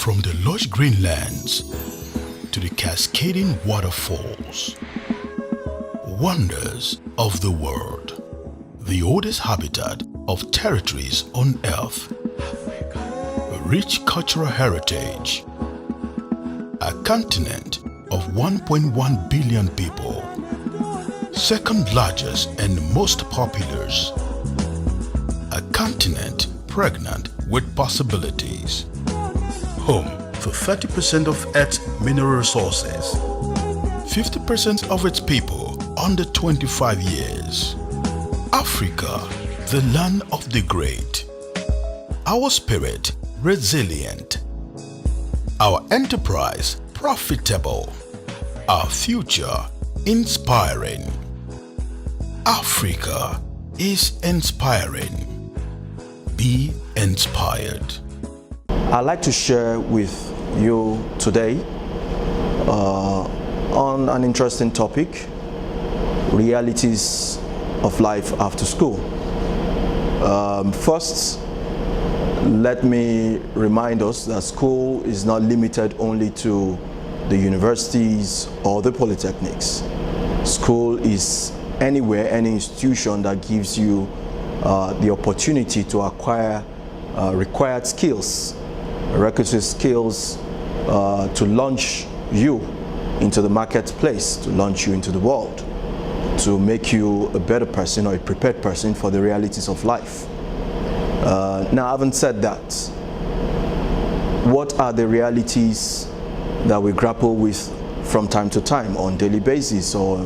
From the lush green lands to the cascading waterfalls, wonders of the world, the oldest habitat of territories on earth, a rich cultural heritage, a continent of 1.1 billion people, second largest and most populous, a continent pregnant with possibilities, home to 30% of Earth's mineral resources, 50% of its people under 25 years. Africa, the land of the great. Our spirit resilient. Our enterprise profitable. Our future inspiring. Africa is inspiring. Be inspired. I'd like to share with you today on an interesting topic, realities of life after school. First, let me remind us that school is not limited only to the universities or the polytechnics. School is anywhere, any institution that gives you the opportunity to acquire required skills, requisite skills to launch you into the marketplace, to launch you into the world, to make you a better person or a prepared person for the realities of life. Now, having said that, what are the realities that we grapple with from time to time on daily basis or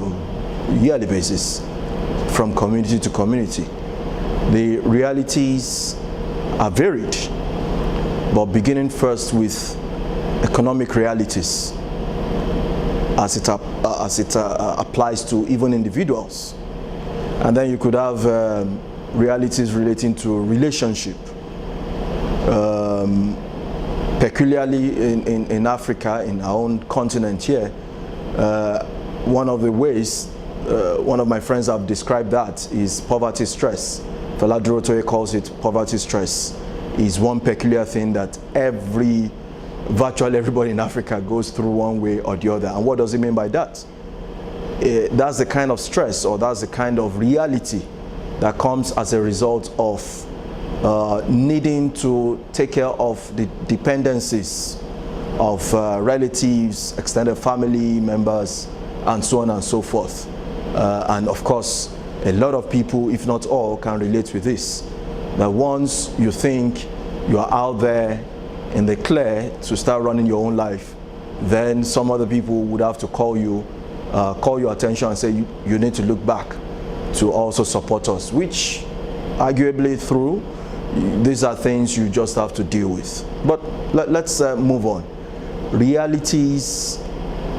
yearly basis from community to community? The realities are varied, but beginning first with economic realities as it applies to even individuals. And then you could have realities relating to relationship. Peculiarly in Africa, in our own continent here, one of the ways, one of my friends have described that is poverty stress. Fela Durotoye calls it poverty stress. Is one peculiar thing that virtually everybody in Africa goes through one way or the other. And what does it mean by that? That's the kind of stress, or that's the kind of reality that comes as a result of needing to take care of the dependencies of relatives, extended family members, and so on and so forth. And of course, a lot of people, if not all, can relate with this. That once you think you are out there in the clear to start running your own life, then some other people would have to call your attention and say you need to look back to also support us, which arguably through, these are things you just have to deal with. But let's move on. Realities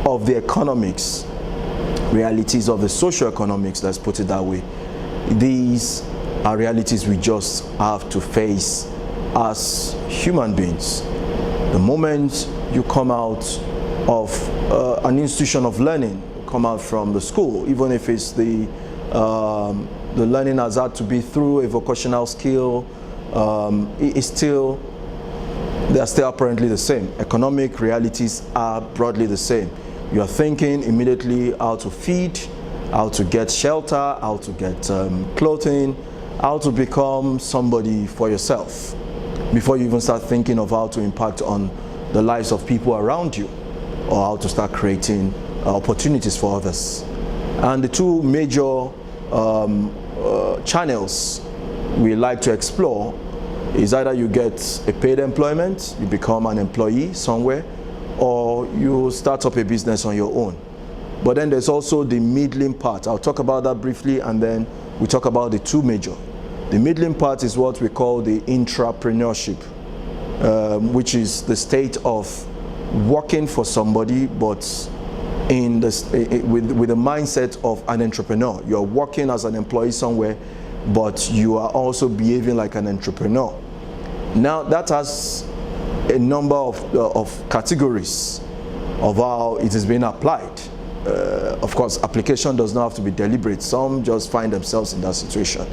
of the economics, realities of the socio-economics, let's put it that way. These are realities we just have to face as human beings. The moment you come out of an institution of learning, come out from the school, even if it's the learning has had to be through a vocational skill, they're still apparently the same. Economic realities are broadly the same. You are thinking immediately how to feed, how to get shelter, how to get clothing, how to become somebody for yourself before you even start thinking of how to impact on the lives of people around you, or how to start creating opportunities for others. And the two major channels we like to explore is either you get a paid employment, you become an employee somewhere, or you start up a business on your own. But then there's also the middling part. I'll talk about that briefly, and then we talk about the two major. The middling part is what we call the intrapreneurship, which is the state of working for somebody, but with the mindset of an entrepreneur. You're working as an employee somewhere, but you are also behaving like an entrepreneur. Now that has a number of categories of how it is being applied. Of course, application does not have to be deliberate. Some just find themselves in that situation.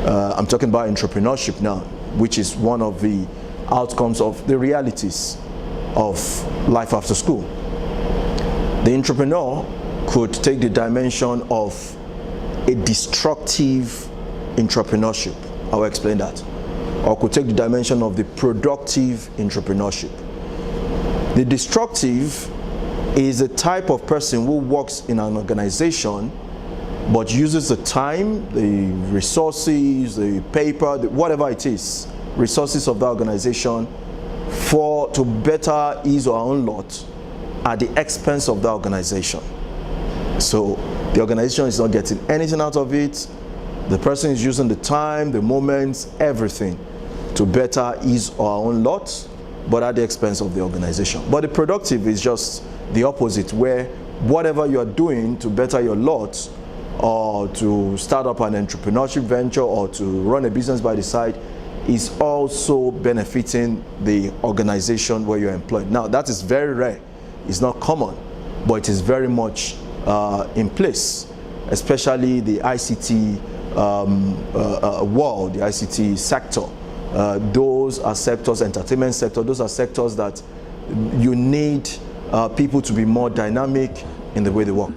I'm talking about entrepreneurship now, which is one of the outcomes of the realities of life after school. The entrepreneur could take the dimension of a destructive entrepreneurship. I will explain that. Or could take the dimension of the productive entrepreneurship. The destructive is a type of person who works in an organization but uses the time, the resources, the paper, whatever it is, resources of the organization to better his or her own lot at the expense of the organization. So the organization is not getting anything out of it. The person is using the time, the moments, everything to better his or her own lot, but at the expense of the organization. But the productive is just the opposite, where whatever you are doing to better your lot, or to start up an entrepreneurship venture, or to run a business by the side, is also benefiting the organization where you're employed. Now, that is very rare. It's not common, but it is very much in place, especially the ICT world, the ICT sector. Those are sectors, entertainment sector, those are sectors that you need people to be more dynamic in the way they work.